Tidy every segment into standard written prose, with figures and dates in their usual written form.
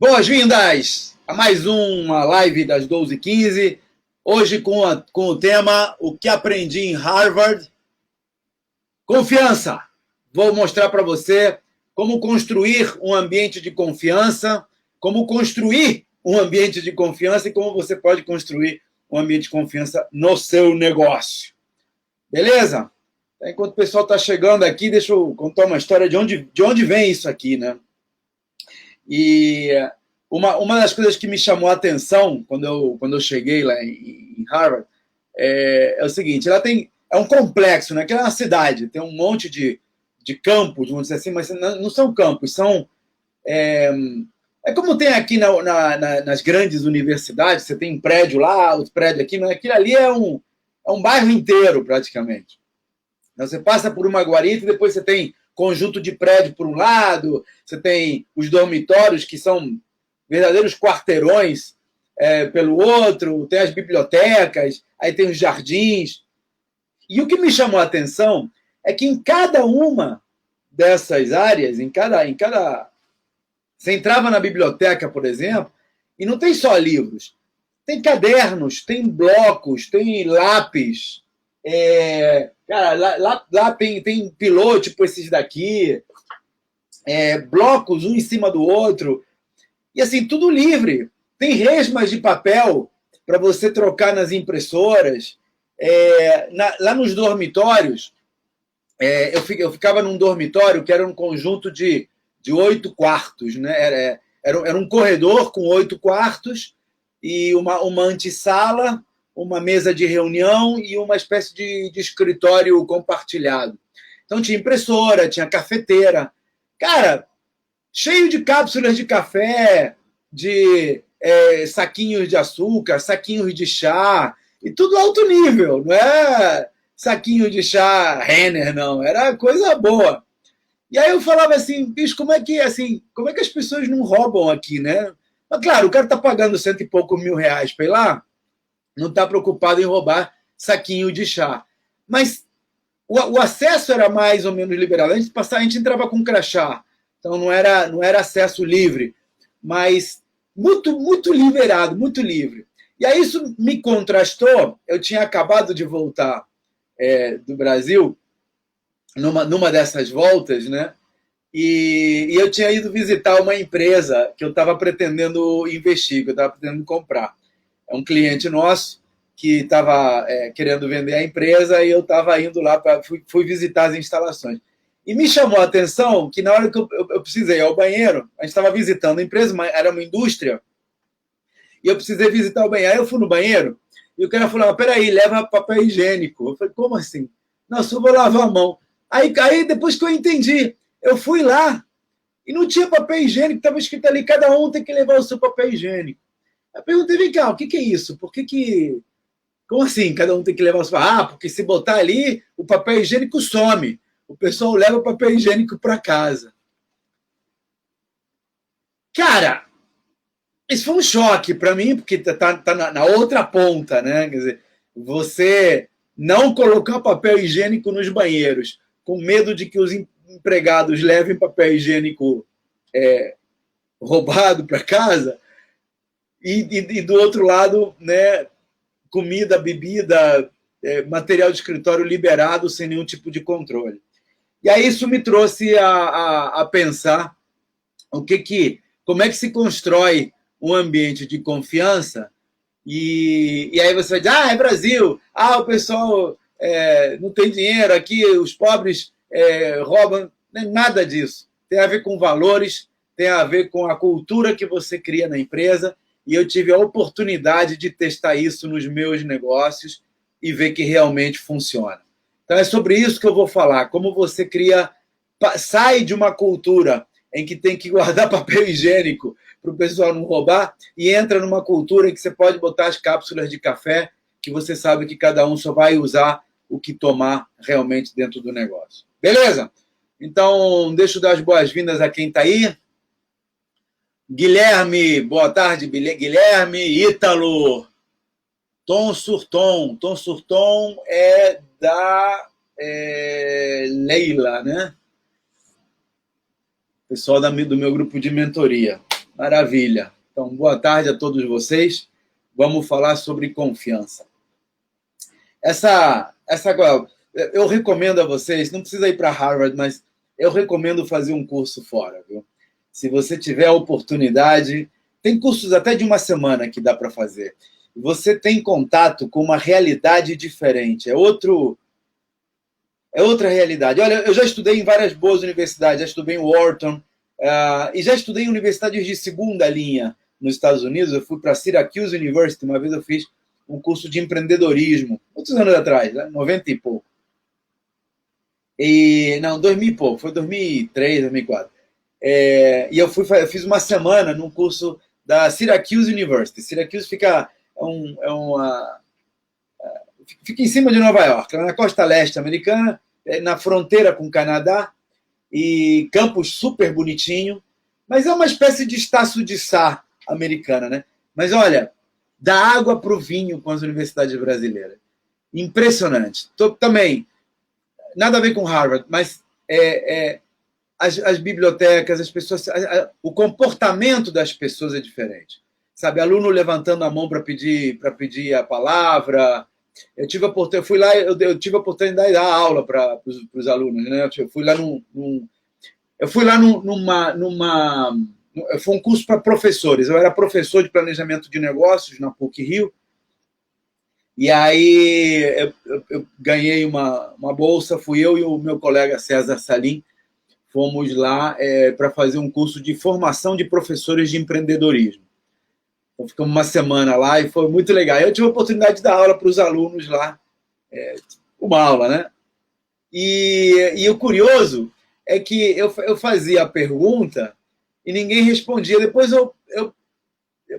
Boas-vindas a mais uma live das 12h15. Hoje com o tema O que aprendi em Harvard. Confiança. Vou mostrar para você como construir um ambiente de confiança, como construir um ambiente de confiança e como você pode construir um ambiente de confiança no seu negócio. Beleza? Enquanto o pessoal está chegando aqui, deixa eu contar uma história de onde vem isso aqui, né? E uma das coisas que me chamou a atenção quando eu cheguei lá em Harvard é o seguinte: é um complexo, né? Que é uma cidade, tem um monte de campos, vamos dizer assim, mas não são campos, são... É como tem aqui nas grandes universidades, você tem um prédio lá, outro prédio aqui, mas aquilo ali é um bairro inteiro, praticamente. Então, você passa por uma guarita e depois você tem conjunto de prédio por um lado, você tem os dormitórios, que são verdadeiros quarteirões, pelo outro, tem as bibliotecas, aí tem os jardins. E o que me chamou a atenção é que em cada uma dessas áreas, em cada... Você entrava na biblioteca, por exemplo, e não tem só livros, tem cadernos, tem blocos, tem lápis. Cara, lá tem pilô, tipo esses daqui, blocos um em cima do outro, e assim, tudo livre. Tem resmas de papel para você trocar nas impressoras. Lá nos dormitórios, eu ficava num dormitório que era um conjunto de 8 quartos, né? Era um corredor com 8 quartos e uma antessala, uma mesa de reunião e uma espécie de escritório compartilhado. Então tinha impressora, tinha cafeteira. Cara, cheio de cápsulas de café, de saquinhos de açúcar, saquinhos de chá, e tudo alto nível, não é saquinho de chá Renner, não, era coisa boa. E aí eu falava assim, bicho, como é que as pessoas não roubam aqui, né? Mas claro, o cara está pagando R$100 e poucos mil para ir lá, não está preocupado em roubar saquinho de chá. Mas o acesso era mais ou menos liberado. A gente entrava com crachá, então não era acesso livre, mas muito, muito liberado, muito livre. E aí isso me contrastou. Eu tinha acabado de voltar do Brasil, numa dessas voltas, né? E eu tinha ido visitar uma empresa que eu estava pretendendo investir, que eu estava pretendendo comprar. É um cliente nosso que estava querendo vender a empresa e eu estava indo lá, fui visitar as instalações. E me chamou a atenção que na hora que eu precisei ir ao banheiro, a gente estava visitando a empresa, era uma indústria, e eu precisei visitar o banheiro. Aí eu fui no banheiro e o cara falou: peraí, leva papel higiênico. Eu falei: como assim? Não, só vou lavar a mão. Aí depois que eu entendi, eu fui lá e não tinha papel higiênico, estava escrito ali: cada um tem que levar o seu papel higiênico. Eu perguntei: vem cá, o que é isso? Como assim, cada um tem que levar o seu? Porque se botar ali, o papel higiênico some. O pessoal leva o papel higiênico para casa. Cara, isso foi um choque para mim, porque tá na outra ponta, né? Quer dizer, você não colocar papel higiênico nos banheiros, com medo de que os empregados levem papel higiênico roubado para casa, e do outro lado, né, comida, bebida, material de escritório liberado sem nenhum tipo de controle. E aí isso me trouxe a pensar como é que se constrói um ambiente de confiança. E aí você vai dizer: é Brasil, o pessoal não tem dinheiro aqui, os pobres roubam. Nada disso. Tem a ver com valores, tem a ver com a cultura que você cria na empresa, e eu tive a oportunidade de testar isso nos meus negócios e ver que realmente funciona. Então é sobre isso que eu vou falar, como você sai de uma cultura em que tem que guardar papel higiênico para o pessoal não roubar e entra numa cultura em que você pode botar as cápsulas de café, que você sabe que cada um só vai usar o que tomar realmente dentro do negócio. Beleza? Então, deixa eu dar as boas-vindas a quem está aí. Guilherme, boa tarde, Guilherme. Ítalo, Tom Surton. Tom Surton é da Leila, né? Pessoal do meu grupo de mentoria. Maravilha. Então, boa tarde a todos vocês. Vamos falar sobre confiança. Eu recomendo a vocês, não precisa ir para Harvard, mas eu recomendo fazer um curso fora, viu? Se você tiver a oportunidade, tem cursos até de uma semana que dá para fazer. Você tem contato com uma realidade diferente, é outra realidade. Olha, eu já estudei em várias boas universidades, já estudei em Wharton, e já estudei em universidades de segunda linha nos Estados Unidos. Eu fui para a Syracuse University, uma vez eu fiz um curso de empreendedorismo, muitos anos atrás, né? 90 e pouco. Não, 2000 e pouco, foi 2003, 2004. E eu fiz uma semana num curso da Syracuse University. Syracuse fica em cima de Nova York, na costa leste americana, na fronteira com o Canadá, e campus super bonitinho, mas é uma espécie de Estácio de Sá americana, né? Mas olha, dá água para o vinho com as universidades brasileiras. Impressionante. Também, nada a ver com Harvard, mas as bibliotecas, as pessoas, o comportamento das pessoas é diferente. Sabe, aluno levantando a mão para pedir a palavra. Eu tive a oportunidade de dar aula para os alunos, né? Foi um curso para professores. Eu era professor de planejamento de negócios na PUC-Rio. E aí eu ganhei uma bolsa, fui eu e o meu colega César Salim, fomos lá para fazer um curso de formação de professores de empreendedorismo. Então, ficamos uma semana lá e foi muito legal. Eu tive a oportunidade de dar aula para os alunos lá, uma aula, né? E o curioso é que eu fazia a pergunta e ninguém respondia. Depois eu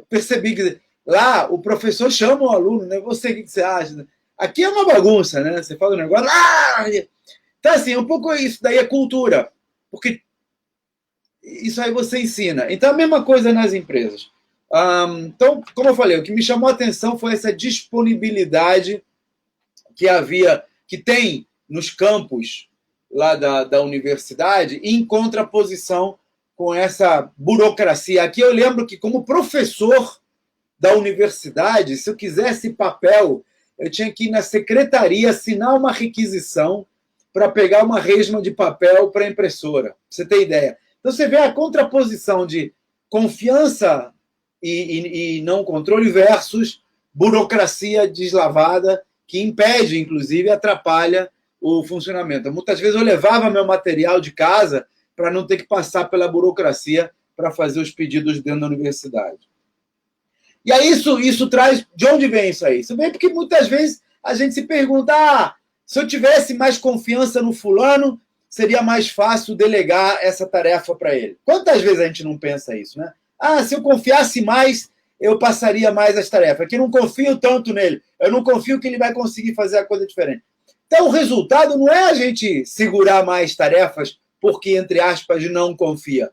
percebi que lá o professor chama o aluno, né? Você, o que você acha? Aqui é uma bagunça, né? Você fala um negócio. Então, assim, um pouco isso daí é cultura, porque isso aí você ensina. Então, a mesma coisa nas empresas. Então, como eu falei, o que me chamou a atenção foi essa disponibilidade que tem nos campos lá da universidade, em contraposição com essa burocracia. Aqui eu lembro que, como professor da universidade, se eu quisesse papel, eu tinha que ir na secretaria assinar uma requisição para pegar uma resma de papel para a impressora. Pra você ter ideia. Então, você vê a contraposição de confiança e não controle versus burocracia deslavada que impede, inclusive, e atrapalha o funcionamento. Muitas vezes eu levava meu material de casa para não ter que passar pela burocracia para fazer os pedidos dentro da universidade. E aí isso traz... De onde vem isso aí? Isso vem porque muitas vezes a gente se pergunta: se eu tivesse mais confiança no fulano, seria mais fácil delegar essa tarefa para ele. Quantas vezes a gente não pensa isso, né? Se eu confiasse mais, eu passaria mais as tarefas. Aqui não confio tanto nele. Eu não confio que ele vai conseguir fazer a coisa diferente. Então, o resultado não é a gente segurar mais tarefas porque, entre aspas, não confia.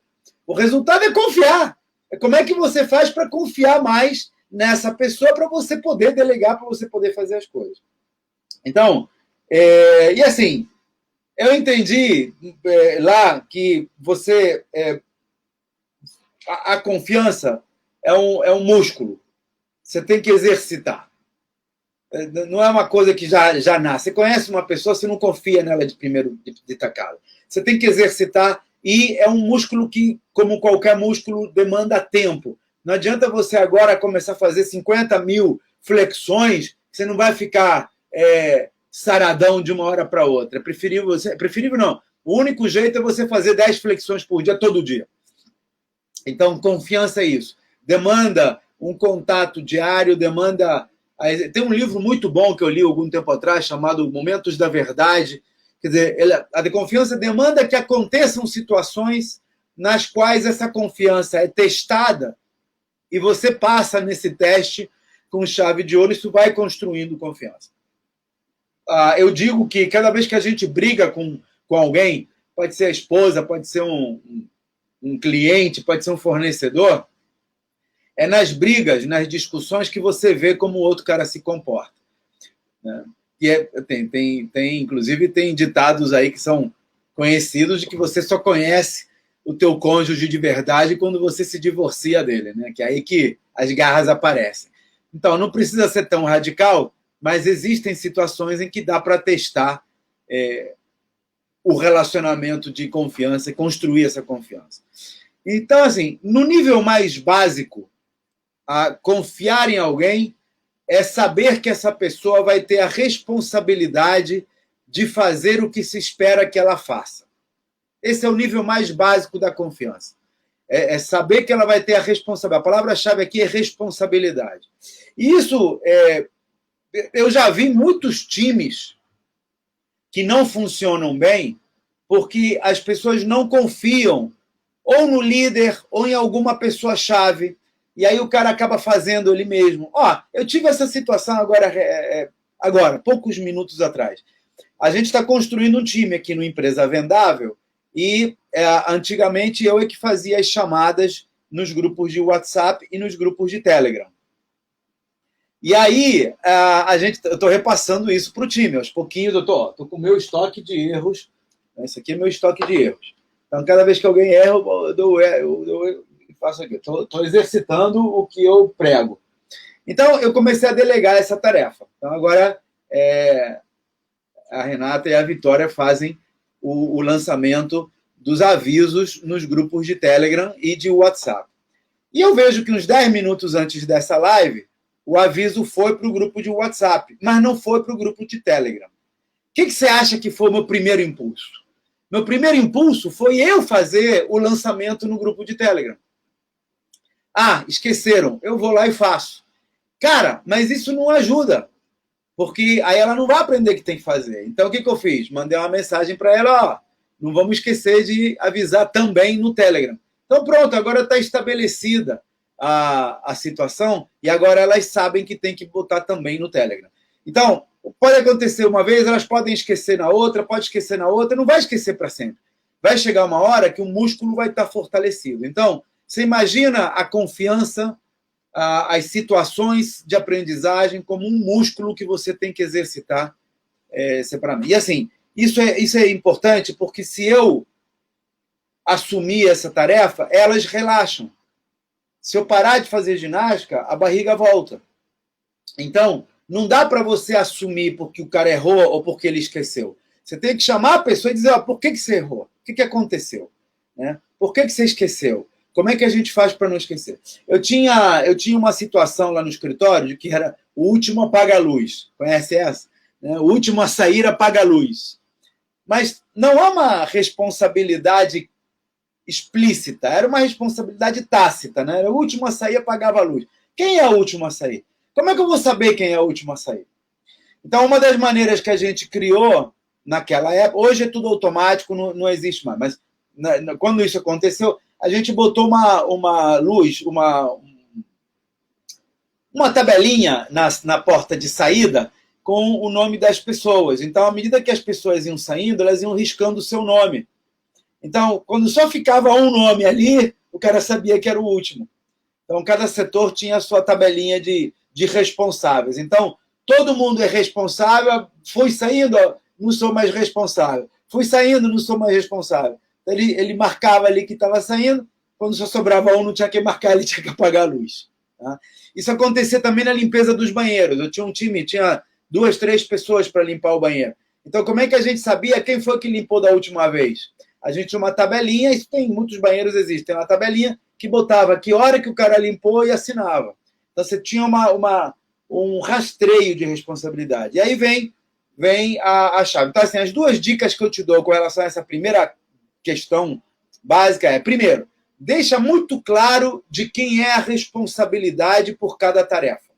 O resultado é confiar. É como é que você faz para confiar mais nessa pessoa para você poder delegar, para você poder fazer as coisas. Então, e assim, eu entendi lá que você... a confiança é um músculo. Você tem que exercitar. Não é uma coisa que já nasce. Você conhece uma pessoa, você não confia nela de tacada. Você tem que exercitar, e é um músculo que, como qualquer músculo, demanda tempo. Não adianta você agora começar a fazer 50 mil flexões, você não vai ficar saradão de uma hora para outra. Preferível não. O único jeito é você fazer 10 flexões por dia, todo dia. Então, confiança é isso. Demanda um contato diário, demanda... Tem um livro muito bom que eu li algum tempo atrás, chamado Momentos da Verdade. Quer dizer, a confiança demanda que aconteçam situações nas quais essa confiança é testada e você passa nesse teste com chave de ouro, isso vai construindo confiança. Eu digo que cada vez que a gente briga com alguém, pode ser a esposa, pode ser um cliente, pode ser um fornecedor, é nas brigas, nas discussões que você vê como o outro cara se comporta. Né? E inclusive, tem ditados aí que são conhecidos de que você só conhece o teu cônjuge de verdade quando você se divorcia dele, né? Que é aí que as garras aparecem. Então, não precisa ser tão radical, mas existem situações em que dá para testar o relacionamento de confiança e construir essa confiança. Então, assim, no nível mais básico, confiar em alguém é saber que essa pessoa vai ter a responsabilidade de fazer o que se espera que ela faça. Esse é o nível mais básico da confiança. É saber que ela vai ter a responsabilidade. A palavra-chave aqui é responsabilidade. E isso, eu já vi muitos times que não funcionam bem porque as pessoas não confiam ou no líder ou em alguma pessoa-chave. E aí o cara acaba fazendo ele mesmo. Eu tive essa situação agora, poucos minutos atrás. A gente está construindo um time aqui no Empresa Vendável e antigamente eu é que fazia as chamadas nos grupos de WhatsApp e nos grupos de Telegram. E aí eu estou repassando isso para o time. Aos pouquinhos eu estou com o meu estoque de erros. Esse aqui é meu estoque de erros. Então, cada vez que alguém erra, eu faço aqui. Estou exercitando o que eu prego. Então, eu comecei a delegar essa tarefa. Então, agora a Renata e a Vitória fazem o lançamento dos avisos nos grupos de Telegram e de WhatsApp. E eu vejo que uns 10 minutos antes dessa live, o aviso foi para o grupo de WhatsApp, mas não foi para o grupo de Telegram. O que você acha que foi o meu primeiro impulso? Meu primeiro impulso foi eu fazer o lançamento no grupo de Telegram. Esqueceram. Eu vou lá e faço. Cara, mas isso não ajuda. Porque aí ela não vai aprender o que tem que fazer. Então, o que eu fiz? Mandei uma mensagem para ela, não vamos esquecer de avisar também no Telegram. Então, pronto, agora está estabelecida a situação e agora elas sabem que tem que botar também no Telegram. Então, pode acontecer uma vez, elas podem esquecer na outra, pode esquecer na outra, não vai esquecer para sempre. Vai chegar uma hora que o músculo vai estar fortalecido. Então, você imagina a confiança, as situações de aprendizagem como um músculo que você tem que exercitar separadamente. E assim, isso é importante porque se eu assumir essa tarefa, elas relaxam. Se eu parar de fazer ginástica, a barriga volta. Então, não dá para você assumir porque o cara errou ou porque ele esqueceu. Você tem que chamar a pessoa e dizer, por que você errou? O que aconteceu? Né? Por que você esqueceu? Como é que a gente faz para não esquecer? Eu tinha uma situação lá no escritório de que era o último apaga-luz. Conhece essa? O último a sair apaga-luz. Mas não há uma responsabilidade explícita, era uma responsabilidade tácita. Né? Era o último a sair apagava a luz. Quem é o último a sair? Como é que eu vou saber quem é o último a sair? Então, uma das maneiras que a gente criou naquela época, hoje é tudo automático, não existe mais, mas quando isso aconteceu, a gente botou uma luz, uma tabelinha na porta de saída com o nome das pessoas. Então, à medida que as pessoas iam saindo, elas iam riscando o seu nome. Então, quando só ficava um nome ali, o cara sabia que era o último. Então, cada setor tinha a sua tabelinha de responsáveis. Então, todo mundo é responsável, fui saindo, não sou mais responsável. Fui saindo, não sou mais responsável. Ele marcava ali que estava saindo, quando só sobrava um, não tinha que marcar, ele tinha que apagar a luz. Tá? Isso acontecia também na limpeza dos banheiros. Eu tinha um time, tinha 2, 3 pessoas para limpar o banheiro. Então, como é que a gente sabia quem foi que limpou da última vez? A gente tinha uma tabelinha, isso tem, muitos banheiros existem, uma tabelinha que botava que hora que o cara limpou e assinava. Então, você tinha um rastreio de responsabilidade. E aí vem a chave. Então, assim, as 2 dicas que eu te dou com relação a essa primeira questão básica é, primeiro, deixa muito claro de quem é a responsabilidade por cada tarefa.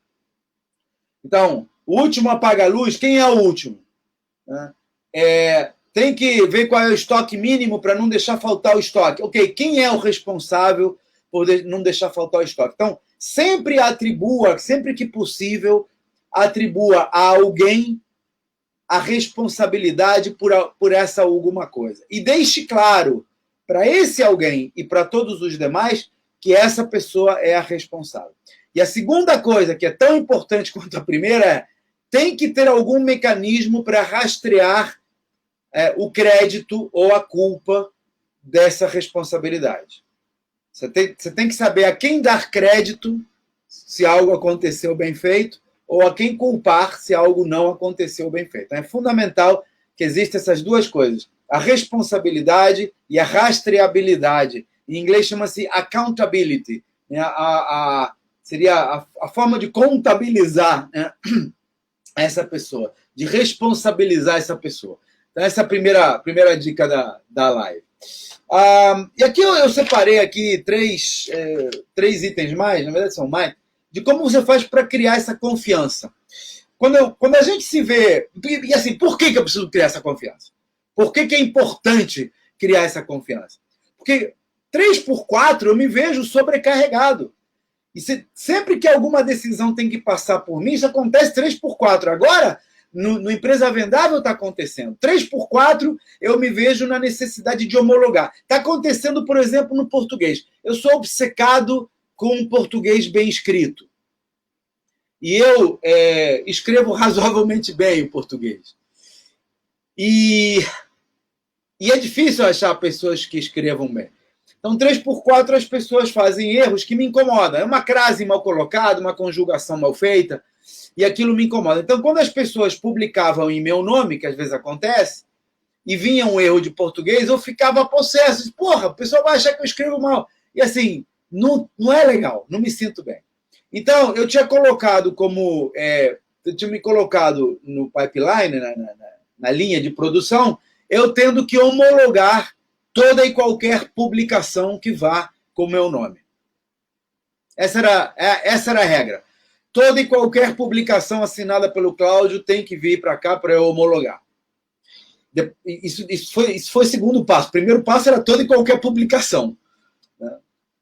Então, o último apaga a luz, quem é o último? Tem que ver qual é o estoque mínimo para não deixar faltar o estoque. Ok, quem é o responsável por não deixar faltar o estoque? Então, sempre que possível, atribua a alguém a responsabilidade por essa alguma coisa. E deixe claro para esse alguém e para todos os demais que essa pessoa é a responsável. E a segunda coisa, que é tão importante quanto a primeira, é tem que ter algum mecanismo para rastrear o crédito ou a culpa dessa responsabilidade. Você tem que saber a quem dar crédito se algo aconteceu bem feito ou a quem culpar se algo não aconteceu bem feito. Então, é fundamental que existam essas duas coisas, a responsabilidade e a rastreabilidade. Em inglês chama-se accountability, né? Seria a forma de contabilizar, né, essa pessoa, de responsabilizar essa pessoa. Então, essa é a primeira dica da live. E aqui eu separei aqui três itens mais, na verdade são mais, de como você faz para criar essa confiança. Quando a gente se vê... E assim, por que eu preciso criar essa confiança? Por que é importante criar essa confiança? Porque 3x4 eu me vejo sobrecarregado. E sempre que alguma decisão tem que passar por mim, isso acontece 3x4. Agora, no Empresa Vendável está acontecendo. 3x4 eu me vejo na necessidade de homologar. Está acontecendo, por exemplo, no português. Eu sou obcecado com um português bem escrito. E eu escrevo razoavelmente bem o português. E é difícil achar pessoas que escrevam bem. Então, 3x4 as pessoas fazem erros que me incomodam. É uma crase mal colocada, uma conjugação mal feita, e aquilo me incomoda. Então, quando as pessoas publicavam em meu nome, que às vezes acontece, e vinha um erro de português, eu ficava possesso. Porra, o pessoal vai achar que eu escrevo mal. E assim, não é legal, não me sinto bem. Então, eu tinha colocado eu tinha me colocado no pipeline, na linha de produção, eu tendo que homologar toda e qualquer publicação que vá com o meu nome. Essa era a regra. Toda e qualquer publicação assinada pelo Cláudio tem que vir para cá para eu homologar. Isso foi o segundo passo. O primeiro passo era toda e qualquer publicação. Né?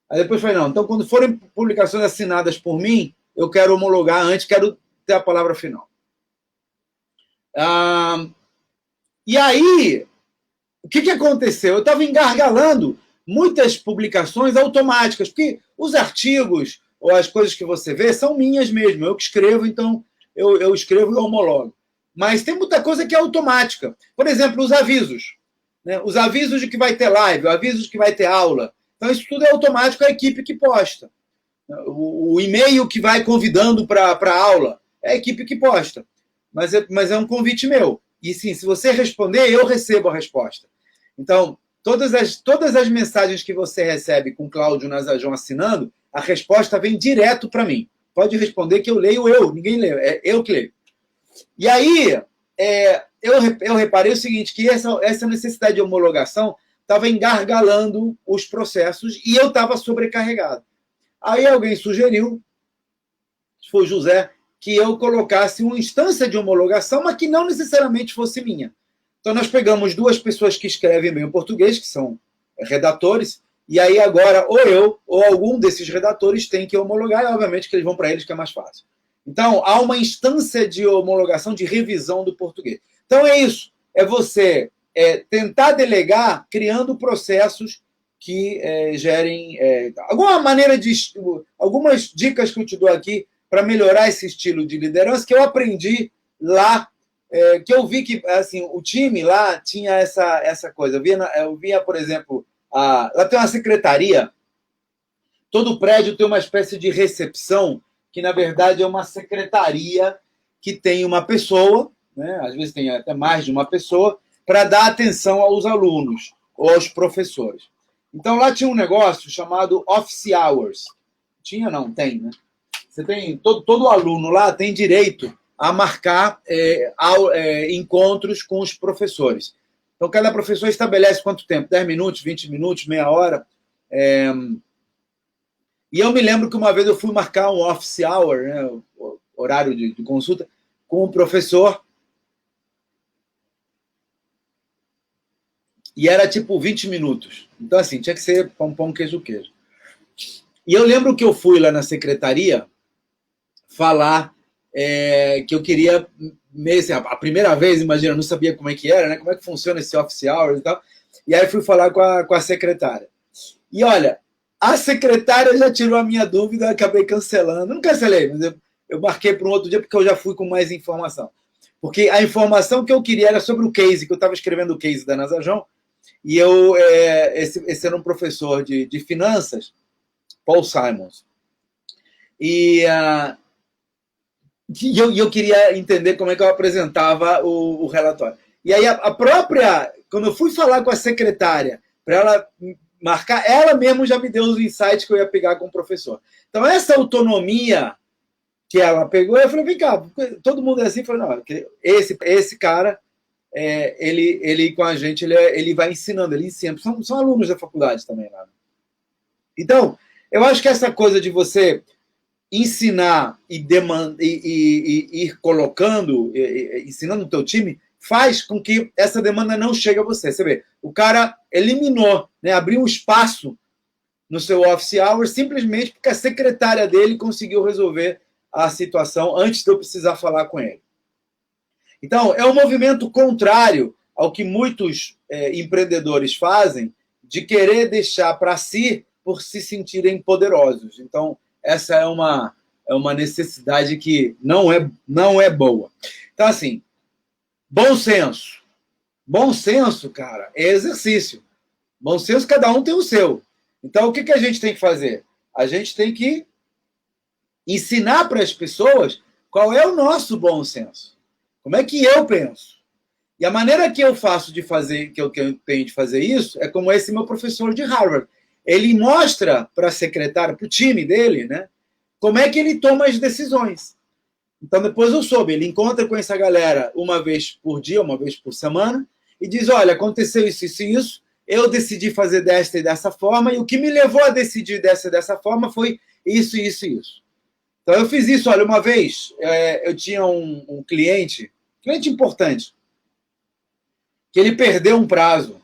Aí depois falei, não, então quando forem publicações assinadas por mim, eu quero homologar antes, quero ter a palavra final. E aí, o que aconteceu? Eu estava engargalando muitas publicações automáticas, porque os artigos ou as coisas que você vê são minhas mesmo. Eu que escrevo, então eu escrevo e homologo. Mas tem muita coisa que é automática. Por exemplo, os avisos. Né? Os avisos de que vai ter live, avisos de que vai ter aula. Então, isso tudo é automático, a equipe que posta. O e-mail que vai convidando para a aula é a equipe que posta. Mas é um convite meu. E sim, se você responder, eu recebo a resposta. Então, todas as mensagens que você recebe com Cláudio Nazajon assinando, a resposta vem direto para mim. Pode responder que eu leio ninguém lê, é eu que leio. E aí, eu reparei o seguinte, que essa necessidade de homologação estava engargalando os processos e eu estava sobrecarregado. Aí alguém sugeriu, foi o José, que eu colocasse uma instância de homologação, mas que não necessariamente fosse minha. Então, nós pegamos duas pessoas que escrevem bem o português, que são redatores, e aí agora ou eu ou algum desses redatores tem que homologar, e obviamente que eles vão para eles, que é mais fácil. Então, há uma instância de homologação, de revisão do português. Então, é isso. É você tentar delegar criando processos que gerem... algumas dicas que eu te dou aqui para melhorar esse estilo de liderança que eu aprendi lá, que eu vi que assim, o time lá tinha essa coisa. Eu via, por exemplo, lá tem uma secretaria, todo prédio tem uma espécie de recepção, que na verdade é uma secretaria que tem uma pessoa, né, às vezes tem até mais de uma pessoa, para dar atenção aos alunos ou aos professores. Então lá tinha um negócio chamado Office Hours. Tinha, não, tem, né? Você tem, todo aluno lá tem direito a marcar encontros com os professores. Então, cada professor estabelece quanto tempo? 10 minutos, 20 minutos, meia hora. E eu me lembro que uma vez eu fui marcar um office hour, né, horário de consulta, com um professor. E era tipo 20 minutos. Então, assim, tinha que ser pão, queijo. E eu lembro que eu fui lá na secretaria falar que eu queria, meio assim, a primeira vez, imagina, eu não sabia como é que era, né? Como é que funciona esse office hours e tal. E aí fui falar com a secretária. E olha, a secretária já tirou a minha dúvida, eu acabei cancelando. Não cancelei, mas eu marquei para um outro dia porque eu já fui com mais informação. Porque a informação que eu queria era sobre o case, que eu estava escrevendo o case da Nazajon, E esse era um professor de finanças, Paul Simons. E eu queria entender como é que eu apresentava o relatório. E aí quando eu fui falar com a secretária, para ela marcar, ela mesmo já me deu os insights que eu ia pegar com o professor. Então, essa autonomia que ela pegou, eu falei, vem cá, todo mundo é assim, eu falei, não, esse cara, ele com a gente, ele vai ensinando, ele ensina, são alunos da faculdade também lá. Então, eu acho que essa coisa de você ensinar e ir colocando, ensinando o teu time, faz com que essa demanda não chegue a você. Você vê, o cara eliminou, né, abriu um espaço no seu office hours simplesmente porque a secretária dele conseguiu resolver a situação antes de eu precisar falar com ele. Então, é um movimento contrário ao que muitos empreendedores fazem, de querer deixar para si por se sentirem poderosos. Então, essa é uma necessidade que não é boa. Então, assim, bom senso. Bom senso, cara, é exercício. Bom senso, cada um tem o seu. Então, o que a gente tem que fazer? A gente tem que ensinar para as pessoas qual é o nosso bom senso. Como é que eu penso? E a maneira que eu faço de fazer, que eu tenho de fazer isso, é como esse meu professor de Harvard. Ele mostra para a secretária, para o time dele, né, como é que ele toma as decisões. Então, depois eu soube, ele encontra com essa galera uma vez por dia, uma vez por semana, e diz, olha, aconteceu isso, isso e isso, eu decidi fazer desta e dessa forma, e o que me levou a decidir dessa e dessa forma foi isso, isso e isso. Então, eu fiz isso, olha, uma vez, eu tinha um cliente importante, que ele perdeu um prazo,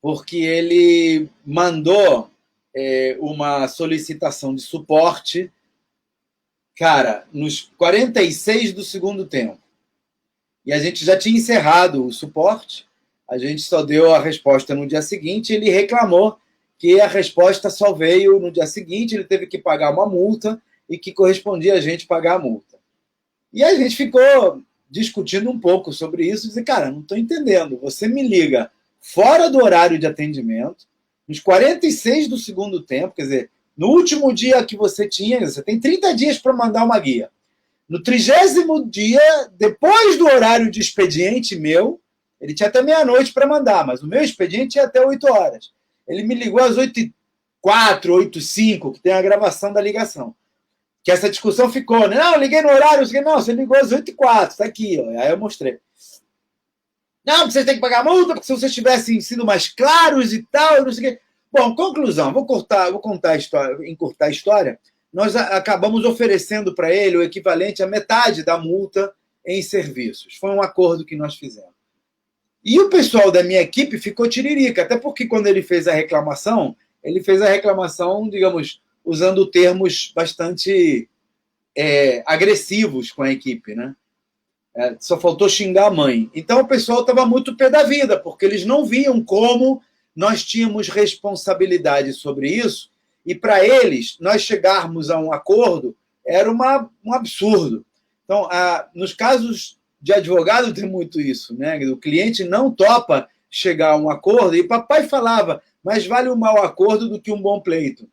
porque ele mandou uma solicitação de suporte, cara, nos 46 do segundo tempo. E a gente já tinha encerrado o suporte, a gente só deu a resposta no dia seguinte, ele reclamou que a resposta só veio no dia seguinte, ele teve que pagar uma multa e que correspondia a gente pagar a multa. E a gente ficou discutindo um pouco sobre isso, e dizer, cara, não estou entendendo, você me liga fora do horário de atendimento, nos 46 do segundo tempo, quer dizer, no último dia que você tem 30 dias para mandar uma guia. No 30º dia, depois do horário de expediente meu, ele tinha até meia-noite para mandar, mas o meu expediente tinha até 8 horas. Ele me ligou às 8h04, 8h05, que tem a gravação da ligação. Que essa discussão ficou, né? Não, eu liguei no horário, não, você ligou às 8h04, está aqui, ó. Aí eu mostrei. Não, porque vocês têm que pagar multa, porque se vocês tivessem sido mais claros e tal, não sei o quê. Bom, conclusão, vou contar a história, encurtar a história. Nós acabamos oferecendo para ele o equivalente a metade da multa em serviços. Foi um acordo que nós fizemos. E o pessoal da minha equipe ficou tiririca, até porque quando ele fez a reclamação, digamos, usando termos bastante agressivos com a equipe, né? Só faltou xingar a mãe. Então, o pessoal estava muito pé da vida, porque eles não viam como nós tínhamos responsabilidade sobre isso, e para eles, nós chegarmos a um acordo era um absurdo. Então, nos casos de advogado tem muito isso, né? O cliente não topa chegar a um acordo, e papai falava, mas vale um mau acordo do que um bom pleito.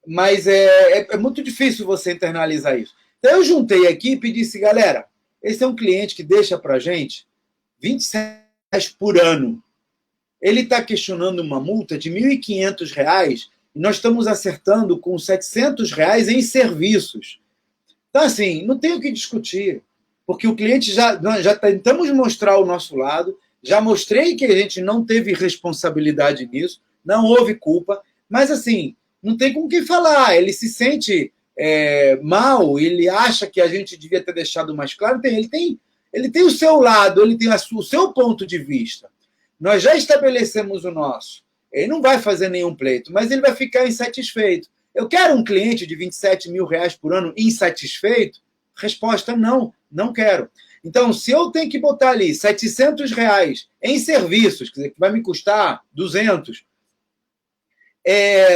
Mas é muito difícil você internalizar isso. Então, eu juntei a equipe e disse, galera, esse é um cliente que deixa para a gente R$27 por ano. Ele está questionando uma multa de R$1.500 e nós estamos acertando com R$700 em serviços. Então, assim, não tem o que discutir, porque o cliente já tentamos mostrar o nosso lado, já mostrei que a gente não teve responsabilidade nisso, não houve culpa, mas, assim, não tem com quem falar, ele se sente mal, ele acha que a gente devia ter deixado mais claro, ele tem o seu lado, ele tem o seu ponto de vista. Nós já estabelecemos o nosso. Ele não vai fazer nenhum pleito, mas ele vai ficar insatisfeito. Eu quero um cliente de R$27 mil por ano insatisfeito? Resposta, não quero. Então, se eu tenho que botar ali R$700 em serviços, quer dizer, que vai me custar 200,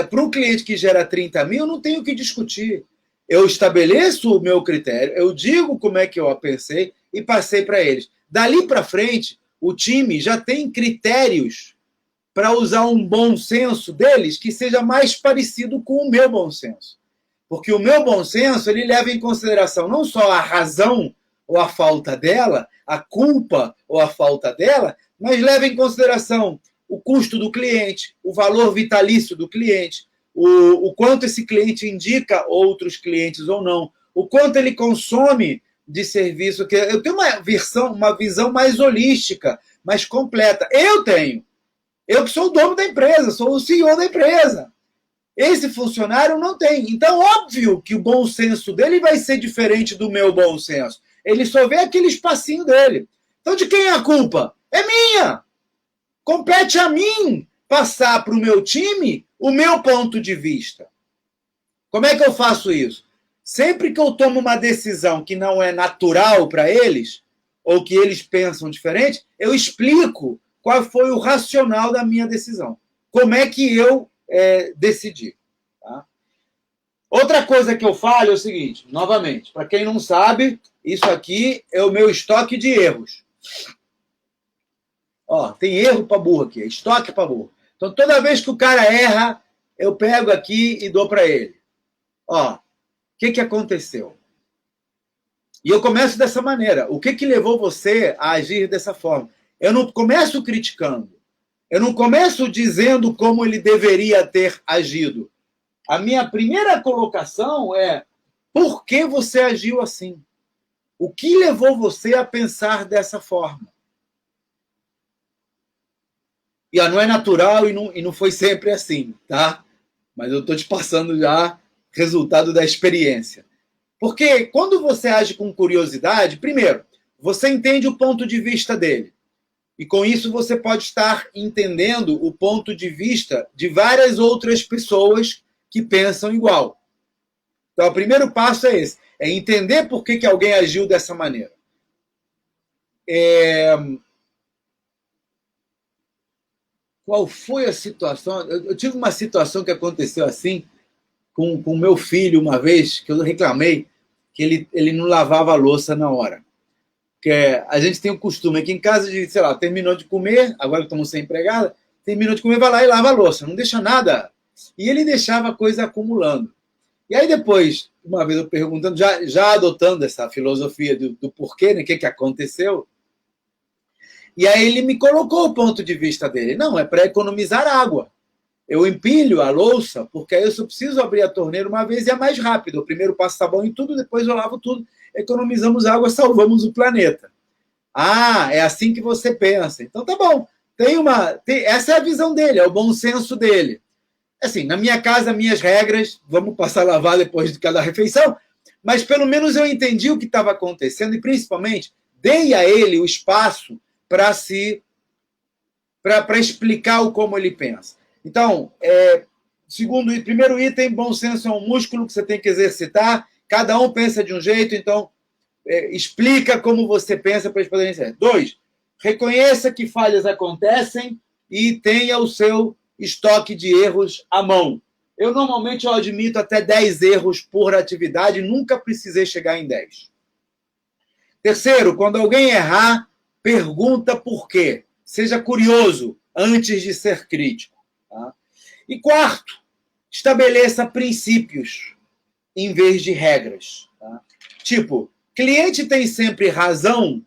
para um cliente que gera 30 mil, não tenho o que discutir. Eu estabeleço o meu critério, eu digo como é que eu pensei e passei para eles. Dali para frente, o time já tem critérios para usar um bom senso deles que seja mais parecido com o meu bom senso. Porque o meu bom senso, ele leva em consideração não só a razão ou a falta dela, a culpa ou a falta dela, mas leva em consideração o custo do cliente, o valor vitalício do cliente, o quanto esse cliente indica outros clientes ou não, o quanto ele consome de serviço. Eu tenho uma visão mais holística, mais completa. Eu que sou o dono da empresa, sou o CEO da empresa. Esse funcionário não tem. Então, óbvio que o bom senso dele vai ser diferente do meu bom senso. Ele só vê aquele espacinho dele. Então, de quem é a culpa? É minha. Compete a mim passar para o meu time o meu ponto de vista. Como é que eu faço isso? Sempre que eu tomo uma decisão que não é natural para eles, ou que eles pensam diferente, eu explico qual foi o racional da minha decisão. Como é que eu decidi. Tá? Outra coisa que eu falo é o seguinte, novamente, para quem não sabe, isso aqui é o meu estoque de erros. Ó, tem erro para burro aqui, estoque para burro. Então, toda vez que o cara erra, eu pego aqui e dou para ele. Ó, o que aconteceu? E eu começo dessa maneira. O que levou você a agir dessa forma? Eu não começo criticando. Eu não começo dizendo como ele deveria ter agido. A minha primeira colocação é: por que você agiu assim? O que levou você a pensar dessa forma? E não é natural e não foi sempre assim, tá? Mas eu estou te passando já resultado da experiência. Porque quando você age com curiosidade, primeiro, você entende o ponto de vista dele. E com isso você pode estar entendendo o ponto de vista de várias outras pessoas que pensam igual. Então, o primeiro passo é esse, é entender por que alguém agiu dessa maneira. Qual foi a situação? Eu tive uma situação que aconteceu assim com o meu filho uma vez, que eu reclamei que ele não lavava a louça na hora. Porque a gente tem o costume aqui em casa de, sei lá, terminou de comer, agora que estamos sem empregada, terminou de comer, vai lá e lava a louça, não deixa nada. E ele deixava a coisa acumulando. E aí depois, uma vez eu perguntando, já adotando essa filosofia do porquê, né, o que aconteceu, e aí ele me colocou o ponto de vista dele. Não, é para economizar água. Eu empilho a louça, porque aí eu só preciso abrir a torneira uma vez e é mais rápido. Eu primeiro passo sabão em tudo, depois eu lavo tudo. Economizamos água, salvamos o planeta. Ah, é assim que você pensa. Então tá bom. Essa é a visão dele, é o bom senso dele. Assim, na minha casa, minhas regras, vamos passar a lavar depois de cada refeição, mas pelo menos eu entendi o que estava acontecendo e, principalmente, dei a ele o espaço para explicar como ele pensa. Então, primeiro item, bom senso é um músculo que você tem que exercitar. Cada um pensa de um jeito, então explica como você pensa para eles poderem ser. 2, reconheça que falhas acontecem e tenha o seu estoque de erros à mão. Eu normalmente admito até 10 erros por atividade, nunca precisei chegar em 10. Terceiro, quando alguém errar, pergunta por quê. Seja curioso antes de ser crítico. Tá? E quarto, estabeleça princípios em vez de regras. Tá? Tipo, cliente tem sempre razão,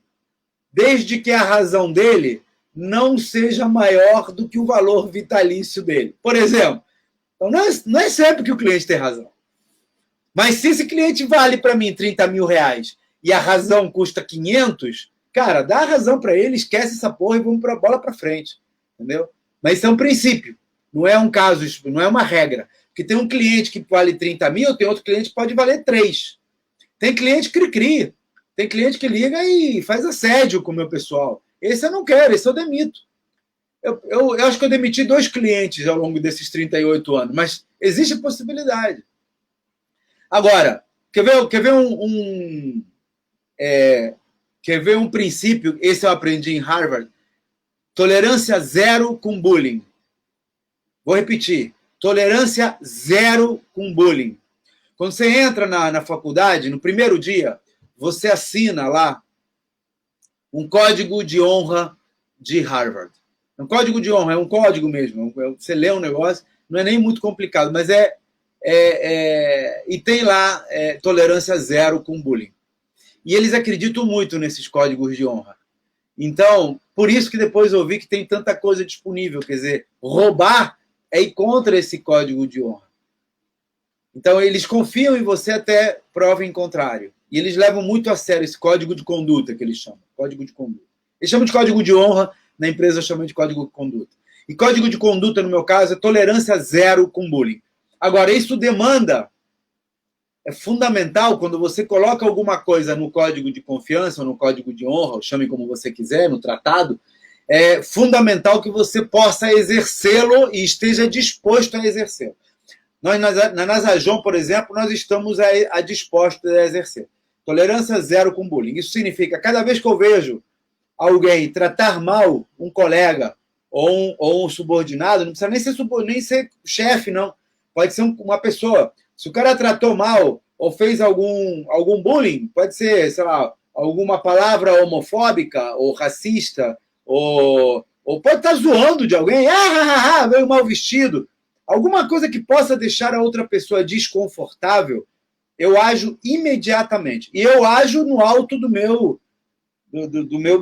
desde que a razão dele não seja maior do que o valor vitalício dele. Por exemplo, então não é sempre que o cliente tem razão. Mas se esse cliente vale para mim 30 mil reais e a razão custa 500, cara, dá a razão para ele, esquece essa porra e vamos para a bola para frente. Entendeu? Mas isso é um princípio, não é um caso, não é uma regra. Porque tem um cliente que vale 30 mil, tem outro cliente que pode valer 3. Tem cliente cri-cri, tem cliente que liga e faz assédio com o meu pessoal. Esse eu não quero, esse eu demito. Eu acho que eu demiti 2 clientes ao longo desses 38 anos, mas existe a possibilidade. Agora, quer ver um princípio? Esse eu aprendi em Harvard. Tolerância zero com bullying. Vou repetir. Tolerância zero com bullying. Quando você entra na faculdade, no primeiro dia, você assina lá um código de honra de Harvard. É um código de honra, é um código mesmo. Você lê um negócio, não é nem muito complicado, mas e tem lá tolerância zero com bullying. E eles acreditam muito nesses códigos de honra. Então, por isso que depois eu vi que tem tanta coisa disponível. Quer dizer, roubar é ir contra esse código de honra. Então, eles confiam em você até prova em contrário. E eles levam muito a sério esse código de conduta que eles chamam. Código de conduta. Eles chamam de código de honra, na empresa chamam de código de conduta. E código de conduta, no meu caso, é tolerância zero com bullying. Agora, isso demanda, é fundamental, quando você coloca alguma coisa no código de confiança, ou no código de honra, ou chame como você quiser, no tratado, é fundamental que você possa exercê-lo e esteja disposto a exercê-lo. Nós, na Nasajon, por exemplo, nós estamos dispostos a exercer. Tolerância zero com bullying. Isso significa, cada vez que eu vejo alguém tratar mal um colega ou um subordinado, não precisa nem ser chefe, não. Pode ser uma pessoa. Se o cara tratou mal ou fez algum bullying, pode ser, sei lá, alguma palavra homofóbica ou racista, ou pode estar zoando de alguém, veio mal vestido. Alguma coisa que possa deixar a outra pessoa desconfortável, eu ajo imediatamente. E eu ajo no alto do meu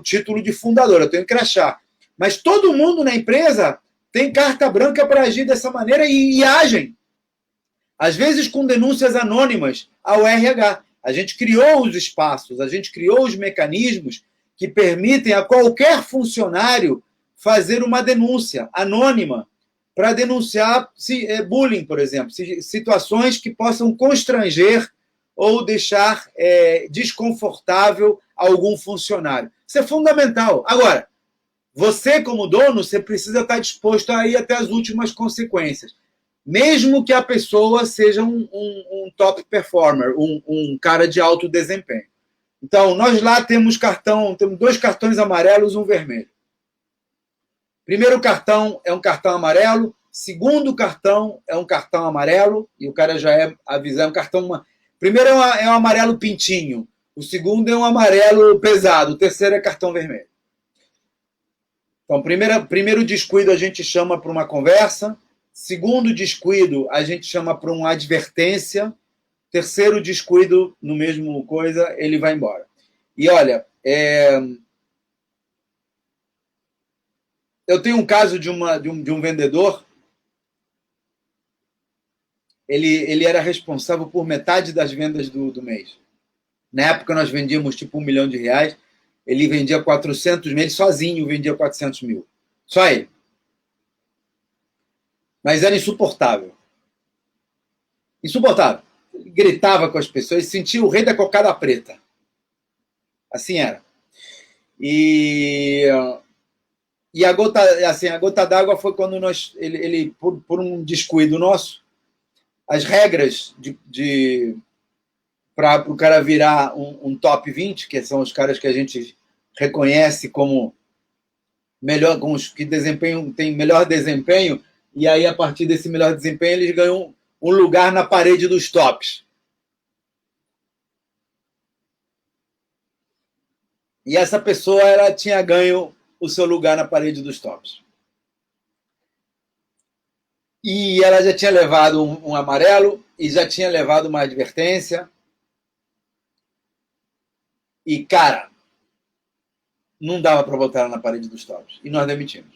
título de fundador, eu tenho crachá. Mas todo mundo na empresa tem carta branca para agir dessa maneira e agem. Às vezes com denúncias anônimas ao RH. A gente criou os espaços, a gente criou os mecanismos que permitem a qualquer funcionário fazer uma denúncia anônima para denunciar bullying, por exemplo, situações que possam constranger ou deixar desconfortável algum funcionário. Isso é fundamental. Agora, você, como dono, você precisa estar disposto a ir até as últimas consequências. Mesmo que a pessoa seja um top performer, um cara de alto desempenho. Então, nós lá temos 2 cartões amarelos e um vermelho. Primeiro cartão é um cartão amarelo, segundo cartão é um cartão amarelo, e o cara já é avisado, um cartão... Primeiro é um amarelo pintinho, o segundo é um amarelo pesado, o terceiro é cartão vermelho. Então, primeiro descuido a gente chama para uma conversa, segundo descuido a gente chama para uma advertência, terceiro descuido, no mesmo coisa, ele vai embora. E olha, eu tenho um caso de um vendedor, ele era responsável por metade das vendas do mês. Na época nós vendíamos tipo R$1 milhão, ele vendia 400 mil, ele sozinho vendia 400 mil. Só ele. Mas era insuportável. Insuportável. Ele gritava com as pessoas, ele sentia o rei da cocada preta. Assim era. E a gota d'água foi quando ele por um descuido nosso, as regras para o cara virar um top 20, que são os caras que a gente reconhece como melhor, com os que têm melhor desempenho, e aí, a partir desse melhor desempenho, eles ganham um lugar na parede dos tops. E essa pessoa ela tinha ganho o seu lugar na parede dos tops. E ela já tinha levado um amarelo e já tinha levado uma advertência. E, cara, não dava para botar ela na parede dos tops. E nós demitimos.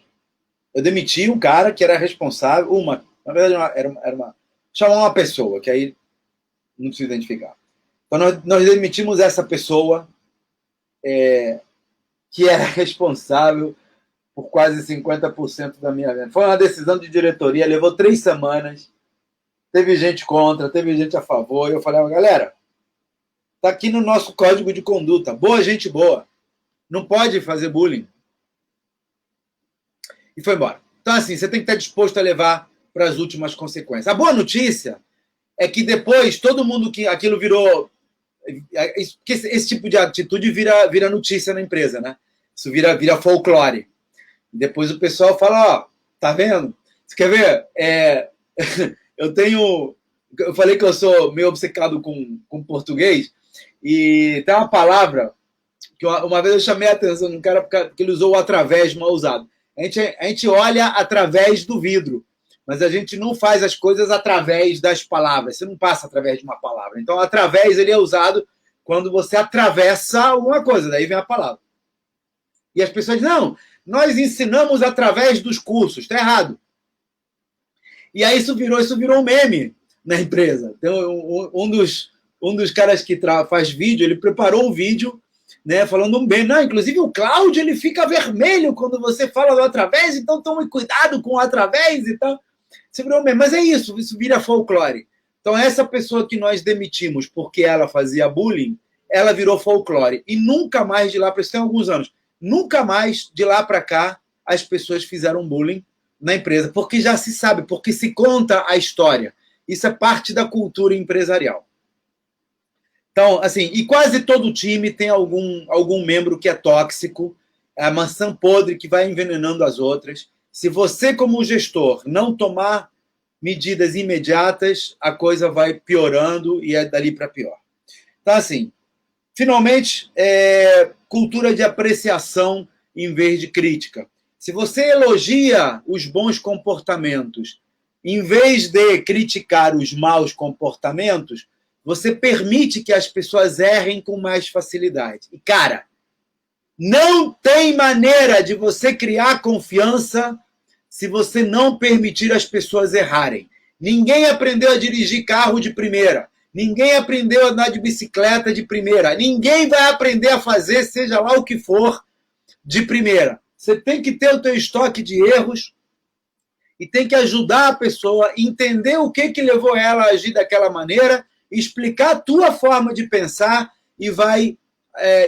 Eu demiti um cara que era responsável, na verdade era chamar uma pessoa, que aí não precisa identificar. Então nós demitimos essa pessoa que era responsável por quase 50% da minha venda. Foi uma decisão de diretoria, levou 3 semanas, teve gente contra, teve gente a favor, e eu falei, galera, está aqui no nosso código de conduta, boa gente boa, não pode fazer bullying. E foi embora. Então, assim, você tem que estar disposto a levar para as últimas consequências. A boa notícia é que depois todo mundo que aquilo virou... Esse tipo de atitude vira notícia na empresa, né? Isso vira folclore. Depois o pessoal fala, tá vendo? Você quer ver? Eu falei que eu sou meio obcecado com português, e tem uma palavra que uma vez eu chamei a atenção de um cara porque ele usou o através mal usado. A gente olha através do vidro, mas a gente não faz as coisas através das palavras. Você não passa através de uma palavra. Então, através ele é usado quando você atravessa alguma coisa, daí vem a palavra. E as pessoas dizem, não, nós ensinamos através dos cursos. Está errado. E aí isso virou um meme na empresa. Então, um dos caras que faz vídeo, ele preparou um vídeo, né, falando um bem. Não, inclusive o Cláudio, ele fica vermelho quando você fala do através, então tome cuidado com o através e tal. Isso virou um meme. Mas é isso vira folclore. Então, essa pessoa que nós demitimos porque ela fazia bullying, ela virou folclore. E nunca mais de lá para isso tem alguns anos, nunca mais de lá para cá as pessoas fizeram bullying na empresa, porque já se sabe, porque se conta a história. Isso é parte da cultura empresarial. Então, assim, e quase todo time tem algum membro que é tóxico, é a maçã podre que vai envenenando as outras. Se você, como gestor, não tomar medidas imediatas, a coisa vai piorando e é dali para pior. Então, assim, finalmente, cultura de apreciação em vez de crítica. Se você elogia os bons comportamentos, em vez de criticar os maus comportamentos, você permite que as pessoas errem com mais facilidade. E, cara, não tem maneira de você criar confiança se você não permitir as pessoas errarem. Ninguém aprendeu a dirigir carro de primeira. Ninguém aprendeu a andar de bicicleta de primeira. Ninguém vai aprender a fazer, seja lá o que for, de primeira. Você tem que ter o teu estoque de erros e tem que ajudar a pessoa a entender o que levou ela a agir daquela maneira, explicar a tua forma de pensar e vai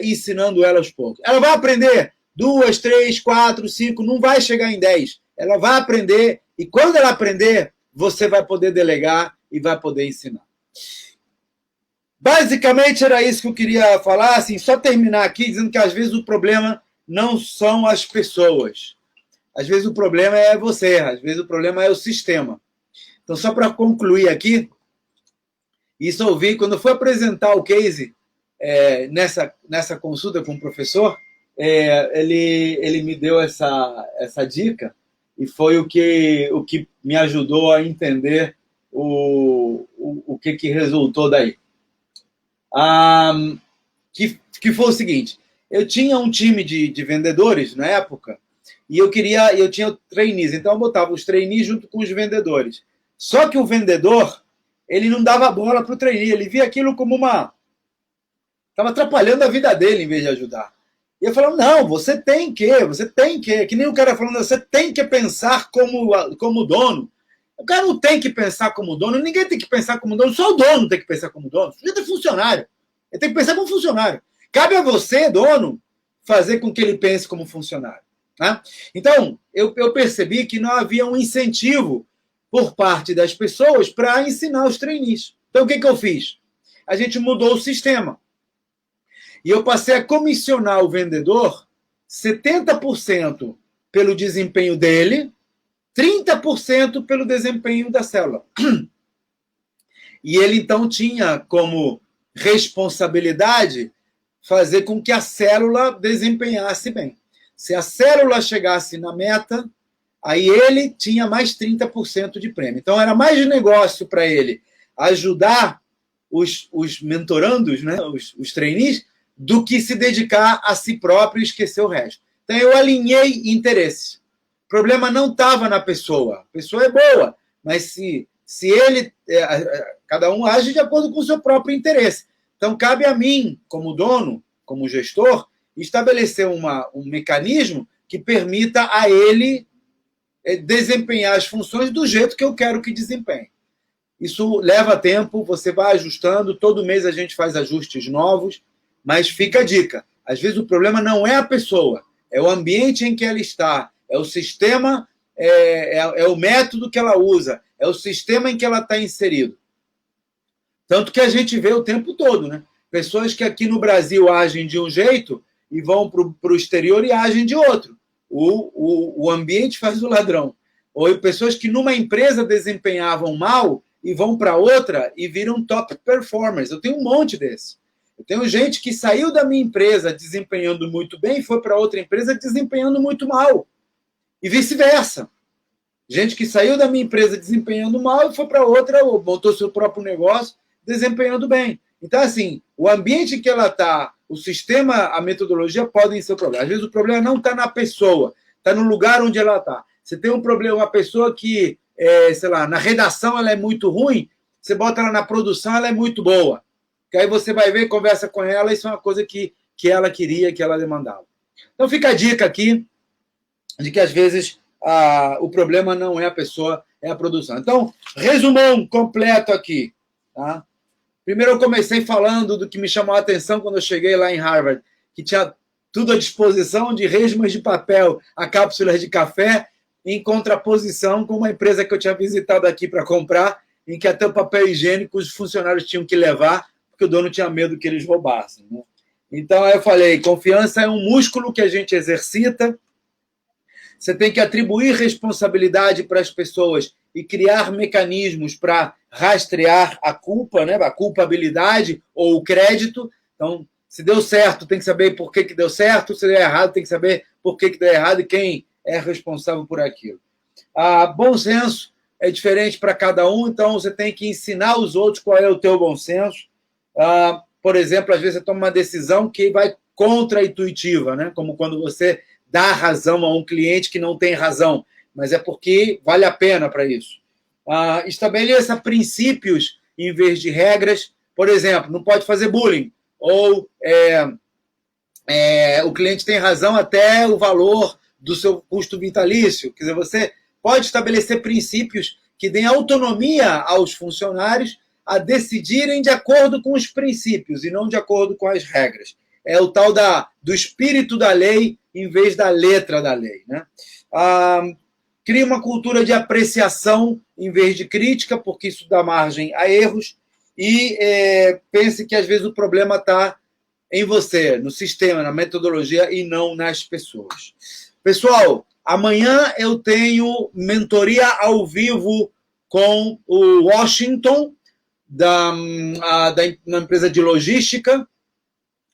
ensinando ela aos poucos. Ela vai aprender 2, 3, 4, 5, não vai chegar em 10. Ela vai aprender e quando ela aprender, você vai poder delegar e vai poder ensinar. Basicamente era isso que eu queria falar, assim, só terminar aqui dizendo que às vezes o problema não são as pessoas. Às vezes o problema é você, às vezes o problema é o sistema. Então, só para concluir aqui, isso eu vi quando eu fui apresentar o case nessa consulta com o professor, ele me deu essa dica e foi o que me ajudou a entender o que resultou daí. Que foi o seguinte, eu tinha um time de vendedores na época e eu tinha trainees, então eu botava os trainees junto com os vendedores. Só que o vendedor, ele não dava bola para o trainee, ele via aquilo como estava atrapalhando a vida dele em vez de ajudar. E eu falava, não, você tem que nem o cara falando, você tem que pensar como dono. O cara não tem que pensar como dono, ninguém tem que pensar como dono, só o dono tem que pensar como dono. O sujeito é funcionário, ele tem que pensar como funcionário. Cabe a você, dono, fazer com que ele pense como funcionário. Né? Então, eu percebi que não havia um incentivo por parte das pessoas para ensinar os trainees. Então, o que eu fiz? A gente mudou o sistema. E eu passei a comissionar o vendedor 70% pelo desempenho dele, 30% pelo desempenho da célula. E ele, então, tinha como responsabilidade fazer com que a célula desempenhasse bem. Se a célula chegasse na meta, aí ele tinha mais 30% de prêmio. Então, era mais negócio para ele ajudar os mentorandos, né, os trainees, do que se dedicar a si próprio e esquecer o resto. Então, eu alinhei interesses. O problema não estava na pessoa. A pessoa é boa, mas se ele... cada um age de acordo com o seu próprio interesse. Então, cabe a mim, como dono, como gestor, estabelecer um mecanismo que permita a ele desempenhar as funções do jeito que eu quero que desempenhe. Isso leva tempo, você vai ajustando, todo mês a gente faz ajustes novos, mas fica a dica. Às vezes o problema não é a pessoa, é o ambiente em que ela está, é o sistema, é o método que ela usa, é o sistema em que ela está inserido. Tanto que a gente vê o tempo todo, né? Pessoas que aqui no Brasil agem de um jeito e vão para o exterior e agem de outro. O ambiente faz o ladrão. Ou pessoas que numa empresa desempenhavam mal e vão para outra e viram top performers. Eu tenho um monte desses. Eu tenho gente que saiu da minha empresa desempenhando muito bem e foi para outra empresa desempenhando muito mal. E vice-versa. Gente que saiu da minha empresa desempenhando mal e foi para outra, ou montou seu próprio negócio desempenhando bem. Então, assim, o ambiente que ela está, o sistema, a metodologia podem ser o problema. Às vezes o problema não está na pessoa, está no lugar onde ela está. Você tem um problema, uma pessoa que, sei lá, na redação ela é muito ruim, você bota ela na produção, ela é muito boa. Que aí você vai ver, conversa com ela, isso é uma coisa que ela queria, que ela demandava. Então fica a dica aqui de que às vezes o problema não é a pessoa, é a produção. Então, resumão completo aqui. Tá? Primeiro eu comecei falando do que me chamou a atenção quando eu cheguei lá em Harvard, que tinha tudo à disposição, de resmas de papel a cápsulas de café, em contraposição com uma empresa que eu tinha visitado aqui para comprar, em que até o papel higiênico os funcionários tinham que levar, porque o dono tinha medo que eles roubassem. Né? Então, aí eu falei, confiança é um músculo que a gente exercita, você tem que atribuir responsabilidade para as pessoas e criar mecanismos para rastrear a culpa, né? A culpabilidade ou o crédito. Então, se deu certo, tem que saber por que deu certo, se deu errado, tem que saber por que deu errado e quem é responsável por aquilo. Bom senso é diferente para cada um, então você tem que ensinar os outros qual é o teu bom senso. Por exemplo, às vezes você toma uma decisão que vai contra-intuitiva, né? Como quando você dá razão a um cliente que não tem razão, mas é porque vale a pena para isso. Estabeleça princípios em vez de regras. Por exemplo, não pode fazer bullying, ou o cliente tem razão até o valor do seu custo vitalício. Quer dizer, você pode estabelecer princípios que deem autonomia aos funcionários a decidirem de acordo com os princípios e não de acordo com as regras. É o tal do espírito da lei em vez da letra da lei. Né? Cria uma cultura de apreciação em vez de crítica, porque isso dá margem a erros, e pense que às vezes o problema está em você, no sistema, na metodologia e não nas pessoas. Pessoal, amanhã eu tenho mentoria ao vivo com o Washington, da empresa de logística.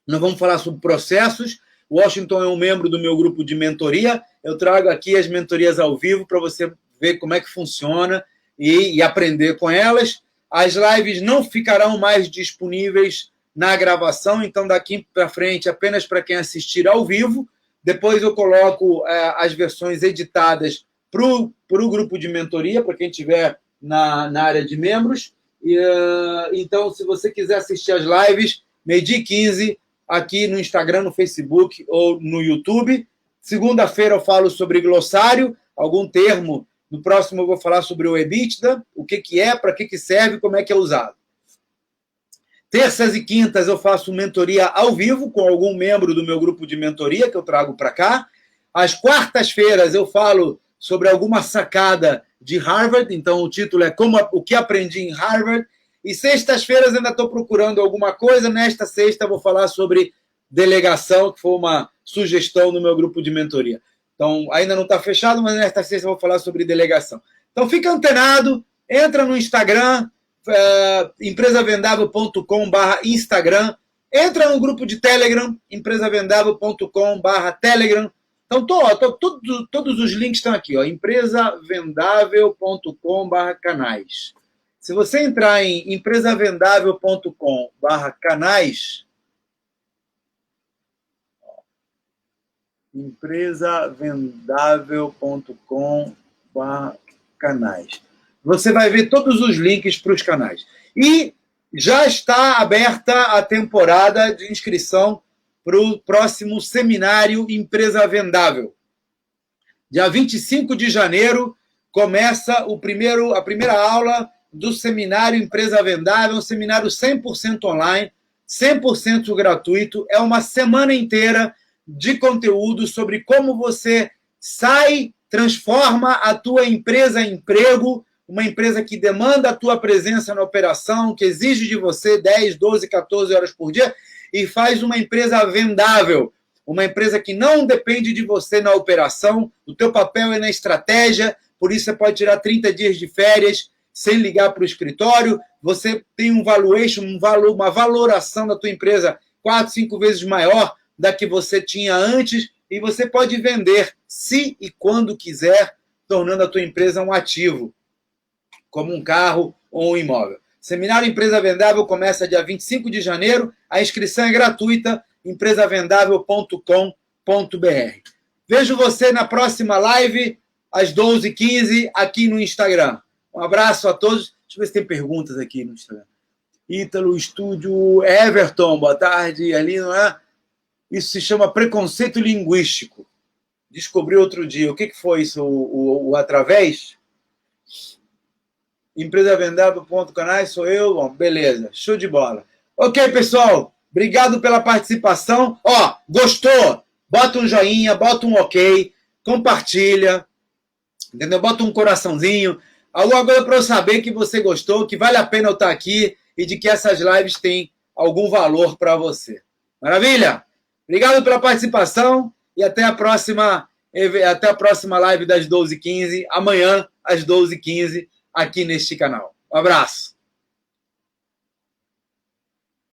Nós vamos falar sobre processos. O Washington é um membro do meu grupo de mentoria. Eu trago aqui as mentorias ao vivo para você ver como é que funciona e aprender com elas. As lives não ficarão mais disponíveis na gravação, então daqui para frente apenas para quem assistir ao vivo. Depois eu coloco as versões editadas para o grupo de mentoria, para quem estiver na área de membros. Então, se você quiser assistir as lives, 12h15, aqui no Instagram, no Facebook ou no YouTube. Segunda-feira eu falo sobre glossário, algum termo. No próximo eu vou falar sobre o EBITDA, o que é, para que serve, como é que é usado. Terças e quintas eu faço mentoria ao vivo com algum membro do meu grupo de mentoria que eu trago para cá. Às quartas-feiras eu falo sobre alguma sacada de Harvard, então o título é O que aprendi em Harvard. E sextas-feiras ainda estou procurando alguma coisa. Nesta sexta eu vou falar sobre delegação, que foi uma sugestão no meu grupo de mentoria. Então, ainda não está fechado, mas nesta sexta eu vou falar sobre delegação. Então, fica antenado, entra no Instagram, empresavendável.com/Instagram, entra no grupo de Telegram, empresavendável.com/Telegram. Então, todos os links estão aqui, empresavendável.com/canais. Se você entrar em empresavendável.com/canais, empresavendável.com/canais, você vai ver todos os links para os canais. E já está aberta a temporada de inscrição para o próximo seminário Empresa Vendável. Dia 25 de janeiro começa a primeira aula do seminário Empresa Vendável, um seminário 100% online, 100% gratuito. É uma semana inteira de conteúdo sobre como você transforma a tua empresa em emprego, uma empresa que demanda a tua presença na operação, que exige de você 10, 12, 14 horas por dia, e faz uma empresa vendável, uma empresa que não depende de você na operação, o teu papel é na estratégia, por isso você pode tirar 30 dias de férias, sem ligar para o escritório, você tem um valuation, uma valoração da tua empresa 4, 5 vezes maior da que você tinha antes, e você pode vender se e quando quiser, tornando a tua empresa um ativo, como um carro ou um imóvel. Seminário Empresa Vendável começa dia 25 de janeiro, a inscrição é gratuita, empresavendável.com.br. Vejo você na próxima live, às 12h15, aqui no Instagram. Um abraço a todos. Deixa eu ver se tem perguntas aqui no Instagram. Ítalo, Estúdio, Everton, boa tarde. Ali, não é? Isso se chama preconceito linguístico. Descobri outro dia. O que foi isso? O através? Empresavendável.canais, sou eu. Bom, beleza, show de bola. Ok, pessoal. Obrigado pela participação. Ó, gostou? Bota um joinha, bota um ok, compartilha, entendeu? Bota um coraçãozinho. Alguma coisa para eu saber que você gostou, que vale a pena eu estar aqui e de que essas lives têm algum valor para você. Maravilha? Obrigado pela participação e até a próxima live das 12h15, amanhã às 12h15, aqui neste canal. Um abraço.